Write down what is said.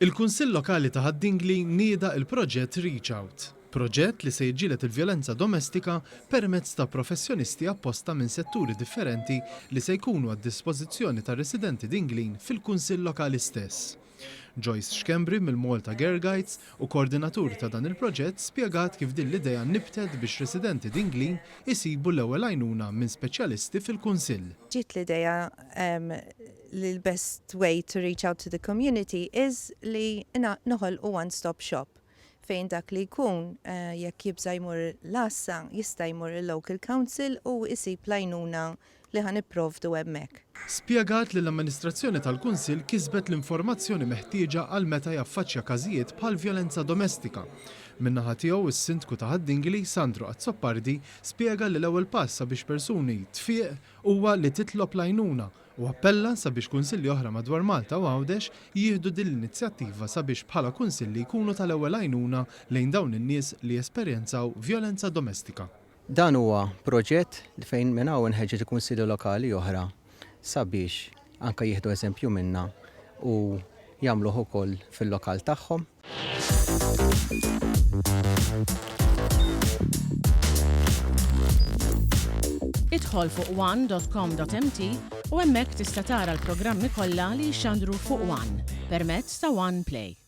Il-Kunsill Lokali ta' Haddingli nieda il-proġett Reach Out. Proġett li se jiġġieled il-vjolenza domestika permezz ta' professjonisti apposta minn setturi differenti li se jkunu għad-dispożizzjoni ta' residenti Dinglin fil-Kunsill Lokali stess. Joyce Xkembri mill-Malta Girl Guides u koordinatur ta' dan il-proġett spjegat kif din l-idea nibtet biex residenti Dinglin isibu l-ewwel għajnuna minn speċjalisti fil-Kunsill. Ġiet l-idea li l-best way to reach out to the community is li noħol u one-stop shop fejn dak li jkun jekk jibża jmur l-assa jista' jmur il-local council u isib l-għajnuna li ħan ipprovdu hemmhekk. Spjegat li l-amministrazzjoni tal-Kunsill kisbet l-informazzjoni meħtieġa għal meta jaffaċċja każijiet bħal vjolenza domestika. Min-naħa tiegħu is-Sindku ta' Haddingli, Sandro Azzoppardi, spjega li l-ewwel pass sabiex persuni tfieq huwa li titlob l-għajnuna u appella sabiex kunsilli oħra madwar Malta u Għawdex jieħdu din l-inizjattiva sabiex bħala kunsilli jkunu tal-ewwel għajnuna lejn dawn in-nies li jesperjenzaw vjolenza domestika. Dan huwa proġett li fejn minn hawn inħeġġeġ kunsilli lokali oħra sabiex anke jieħdu eżempju minna u jagħmluh ukoll fil-lokal tagħhom. Idħol fuq one.com.mt u hemmhekk tista' tara l-programmi kollha li jxandru fuq One permezz ta' One Play.